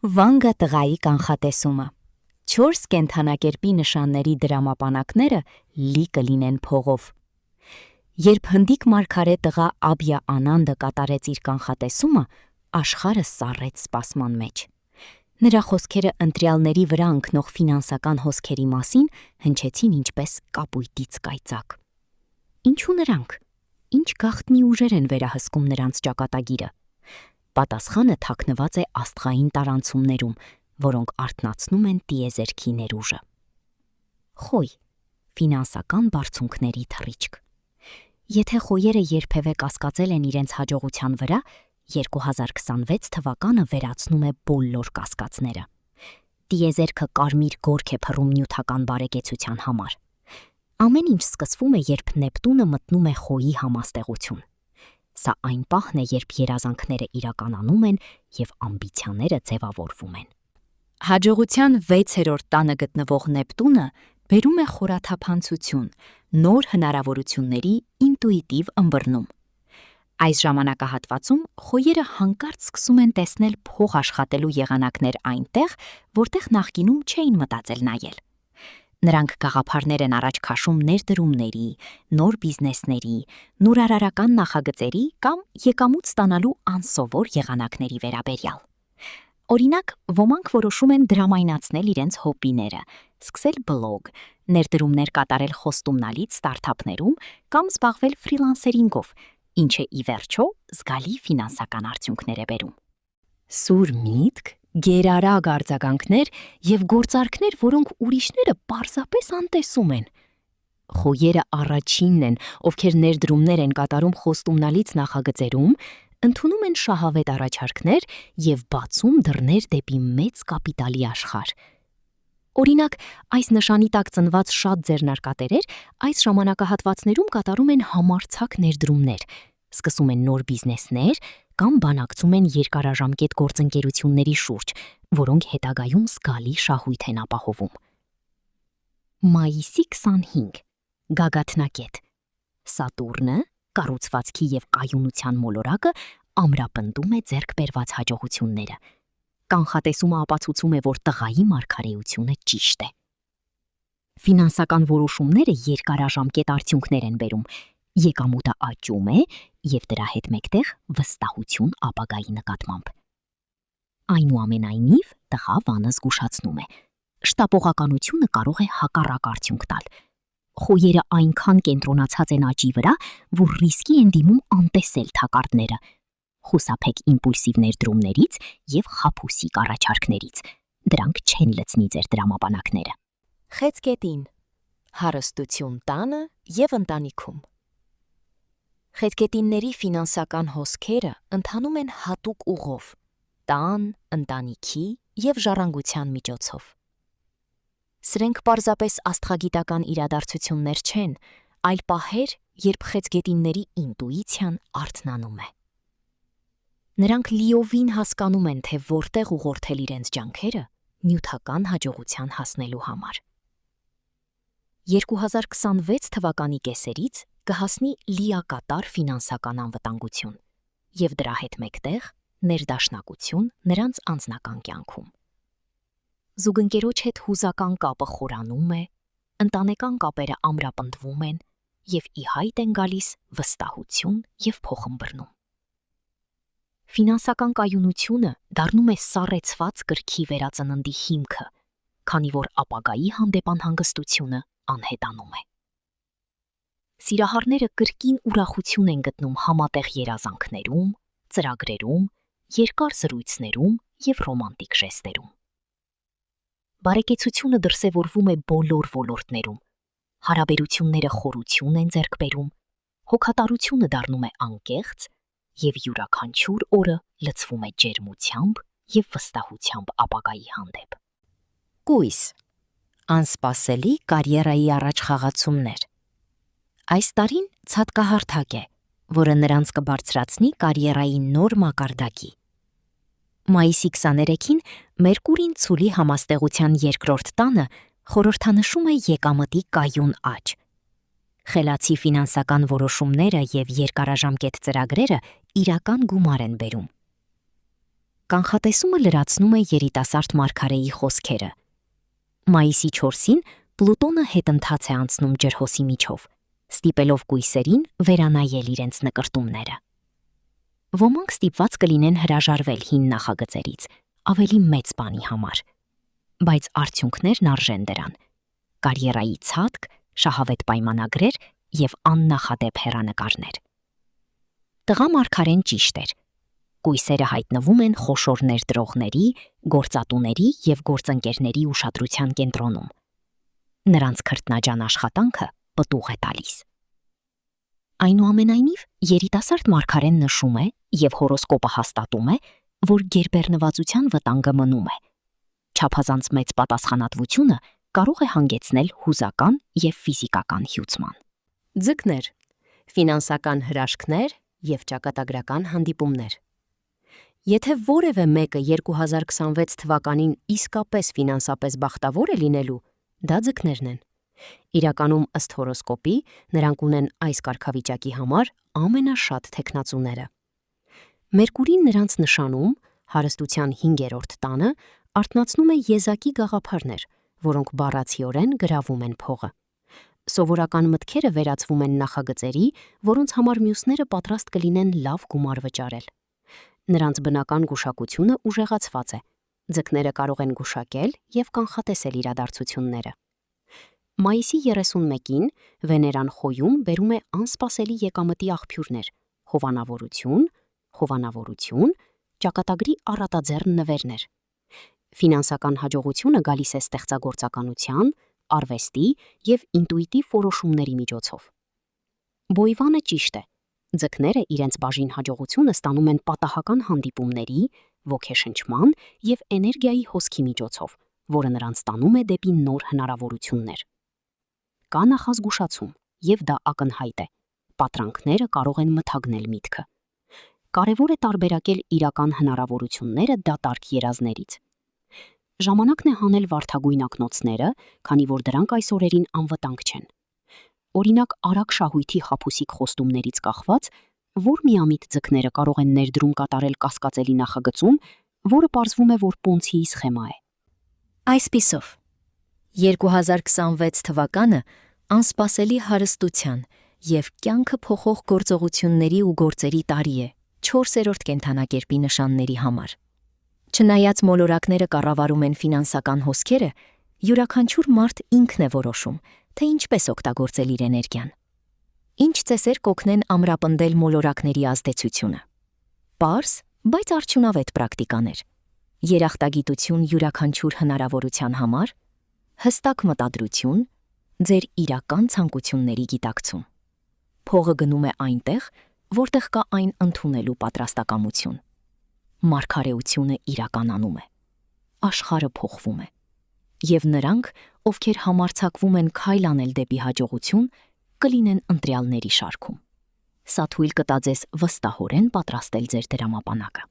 Վանգը տղայի կանխատեսումը։ 4 կենդանակերպի նշանների դրամապանակները լի կլինեն փողով։ Երբ հնդիկ մարգարե տղա Աբյա Անանդը կատարեց իր կանխատեսումը, աշխարհը սառեց սպասման մեջ։ Նրա խոսքերը ընտրյալների վրա ընկնող ֆինանսական հոսքերի մասին հնչեցին ինչպես կապույտից կայծակ։ Ինչու նրանք։ Ինչ գաղտնի ուժեր են վերահսկում նրանց ճակատագիրը։ Պատասխանը թաքնված է աստղային տարանցումներում, որոնք արթնացնում են տիեզերքի ներուժը։ Խոյ՝ ֆինանսական բարձունքների թռիչք։ Եթե խոյերը երբևէ կասկածել են իրենց հաջողության վրա, 2026 թվականը վերացնում է բոլոր կասկածները։ Տիեզերքը կարմիր գորգ է փռում նյութական բարեկեցության համար։ Ամեն ինչ սկսվում է, երբ Նեպտունը մտնում է խոյի համաստեղություն։ Սա այն պահն է, երբ երազանքները իրականանում են և ամբիցիաները ձևավորվում են։ Հաջողության 6-րդ տանը գտնվող Նեպտունը բերում է խորաթափանցություն, նոր հնարավորությունների ինտուիտիվ ըմբռնում։ Այս ժամանակահատվածում խոյերը հանկարծ սկսում են տեսնել փող աշխատելու եղանակներ այնտեղ, որտեղ նախկինում չէին մտածել նայել։ Նրանք գաղափարներ են առաջ քաշում ներդրումների, նոր բիզնեսների, նորարարական նախագծերի կամ եկամուտ ստանալու անսովոր եղանակների վերաբերյալ։ Օրինակ, ոմանք որոշում են դրամայնացնել իրենց հոբբիները, սկսել բլոգ, ներդրումներ կատարել խոստումնալից ստարտափներում կամ զբաղվել ֆրիլանսերինգով, ինչը ի վերջո զգալի ֆինանսական արդյունքներ է բերում։ Սուր միտք, գերարագ արձագանքներ և գործարքներ, որոնք ուրիշները պարզապես անտեսում են։ Խոյերը առաջինն են, ովքեր ներդրումներ են կատարում խոստումնալից նախագծերում, ընդունում են շահավետ առաջարկներ և բացում դռներ դեպի մեծ կապիտալի աշխարհ։ Օրինակ, այս նշանի տակ ծնված շատ ձեռնարկատերեր այս ժամանակահատվածներում կատարում են համարձակ ներդրումներ, սկսում են նոր բիզնեսներ կամ բանակցում են երկարաժամկետ գործընկերությունների շուրջ, որոնք հետագայում զգալի շահույթ են ապահովում։ Մայիսի 25 գագաթնակետ։ Սատուրնը, կառուցվածքի և կայունության մոլորակը, ամրապնդում է ձեռք բերված հաջողությունները։ Կանխատեսումը ապացուցում է, որ տղայի մարգարեությունը ճիշտ է։ Ֆինանսական որոշումները երկարաժամկետ արդյունքներ են բերում, եկամուտը աճում է և դրա հետ մեկտեղ վստահություն ապագայի նկատմամբ։ Այնուամենայնիվ, տղա վանը զգուշացնում է։ Շտապողականությունը կարող է հակառակ արդյունք տալ։ Խոյերը այնքան կենտրոնացած են աճի վրա, որ ռիսկի են դիմում անտեսել թակարդները։ Խուսափեք իմպուլսիվ ներդրումներից և խաբուսիկ առաջարկներից։ Դրանք չեն լցնի ձեր դրամապանակները։ Խեցգետին։ Հարստություն տանը և ընտանիքում։ Խեցգետինների ֆինանսական հոսքերը ընթանում են հատուկ ուղով՝ տան, ընտանիքի և ժառանգության միջոցով։ Սրանք պարզապես աստղագիտական իրադարձություններ չեն, այլ պահեր, երբ խեցգետինների ինտուիցիան արթնանում է։ Նրանք լիովին հասկանում են, թե որտեղ ուղղորդել իրենց ջանքերը նյութական հաջողության հասնելու համար։ 2026 թվականի կեսերից կհասնի լիակատար ֆինանսական անվտանգություն և դրա հետ մեկտեղ ներդաշնակություն նրանց անձնական կյանքում։ Զուգընկերոջ հետ հուզական կապը խորանում է, ընտանեկան կապերը ամրապնդվում են և ի հայտ են գալիս վստահություն և փոխըմբռնում։ Ֆինանսական կայունությունը դառնում է սառեցված կրքի վերածննդի հիմքը, քանի որ ապագայի հանդեպ անհանգստությունը անհետանում է։ Սիրահարները կրկին ուրախություն են գտնում համատեղ երազանքներում, ծրագրերում, երկար զրույցներում և ռոմանտիկ ժեստերում։ Բարեկեցությունը դրսևորվում է բոլոր ոլորտներում։ Հարաբերությունները խորություն են ձեռք բերում, հոգատարությունը դառնում է անկեղծ և յուրաքանչյուր օրը լցվում է ջերմությամբ և վստահությամբ ապագայի հանդեպ։ Կույս։ Անսպասելի կարիերայի առաջխաղացումներ։ Այս տարին ցատկահարթակ է, որը նրանց կբարձրացնի կարիերայի նոր մակարդակի։ Մայիսի 23-ին Մերկուրին ցուլի համաստեղության երկրորդ տանը խորհրդանշում է եկամտի կայուն աճ։ Խելացի ֆինանսական որոշումները և երկարաժամկետ ծրագրերը իրական գումար են բերում։ Կանխատեսումը լրացնում է երիտասարդ Մարգարեի խոսքերը։ Մայիսի 4-ին Պլուտոնը հետընթաց է անցնում ջրհոսի միջով, ստիպելով կույսերին վերանայել իրենց նկրտումները։ Ոմանք ստիպված կլինեն հրաժարվել հին նախագծերից, ավելի մեծ բանի համար, բայց արդյունքներն արժեն դրան։ Կարիերայի ցածկ, շահավետ պայմանագրեր եւ աննախադեպ հեռանկարներ։ Տղա Մարգարեն ճիշտ էր։ Կույսերը հայտնվում են խոշոր ներդրողների, գործատուների եւ գործընկերների ուշադրության կենտրոնում։ Նրանց քրտնաջան աշխատանքը պտուղ է տալիս։ Այնուամենայնիվ, երիտասարդ Մարգարեն նշում է եւ հորոսկոպը հաստատում է, որ գերբեռնվածության վտանգը մնում է։ Չափազանց մեծ պատասխանատվությունը կարող է հանգեցնել հուզական եւ ֆիզիկական հյուծման։ Ձկներ, ֆինանսական հրաշքներ եւ ճակատագրական հանդիպումներ։ Եթե որևէ մեկը 2026 թվականին իսկապես ֆինանսապես բախտավոր է լինելու, դա ձկներն են։ Իրականում ըստ հորոսկոպի նրանք ունեն այս կարգավիճակի համար ամենաշատ թեկնածուները։ Մերկուրին նրանց նշանում, հարստության 5-րդ տանը, արթնացնում է եզակի գաղափարներ, որոնք բառացիորեն գրավում են փողը։ Սովորական մտքերը վերածվում են նախագծերի, որոնց համար մյուսները պատրաստ կլինեն լավ գումար վճարել։ Նրանց բնական գուշակությունը ուժեղացված է։ Ձկները կարող են գուշակել եւ կանխատեսել իրադարձությունները։ Մայիսի 31-ին Վեներան խոյում բերում է անսպասելի եկամտի աղբյուրներ՝ խովանավորություն, ճակատագրի առատաձեռն նվերներ։ Ֆինանսական հաջողությունը գալիս է ստեղծագործականության, արվեստի եւ ինտուիտիվ որոշումների միջոցով։ Բոյվանը ճիշտ է։ Ձկները իրենց բաժին հաջողությունը ստանում են պատահական հանդիպումների, ոգեշնչման եւ էներգիայի հոսքի միջոցով, որը նրանց տանում է դեպի նոր հնարավորություններ։ Կա նախազգուշացում, եւ դա ակնհայտ է։ Պատրանքները կարող են մթագնել միտքը։ Կարևոր է տարբերակել իրական հնարավորությունները դատարկ երազներից։ Ժամանակն է հանել վարդագույն ակնոցները, քանի որ դրանք այս օրերին անվտանգ չեն։ Օրինակ, արագ շահույթի խաբուսիկ խոստումներից կախված, որ միամիտ ձկները կարող են ներդրում կատարել կասկածելի նախագծում, որը պարզվում է, որ Պոնցիի սխեմա է։ Այսպիսով, 2026 թվականը անսպասելի հարստության եւ կյանքը փոխող գործողությունների ու գործերի տարի է 4-րդ կենդանակերպի նշանների համար։ Չնայած մոլորակները կառավարում են ֆինանսական հոսքերը, յուրաքանչյուր մարդ ինքն է որոշում, թե ինչպես օգտագործել իր էներգիան։ Ինչ ծեսեր կօգնեն ամրապնդել մոլորակների ազդեցությունը։ Պարզ, բայց արդյունավետ պրակտիկաներ։ Երախտագիտություն յուրաքանչյուր հնարավորության համար, հստակ մտադրություն, ձեր իրական ցանկությունների գիտակցում։ Փողը գնում է այնտեղ, որտեղ կա այն ընդունելու պատրաստակամություն։ Մարգարեությունը իրականանում է։ Աշխարհը փոխվում է։ Եվ նրանք, ովքեր համարձակվում են քայլ անել դեպի հաջողություն, կլինեն ընտրյալների շարքում։ Սա թույլ կտա ձեզ վստահորեն պատրաստել ձեր դրամապանակը։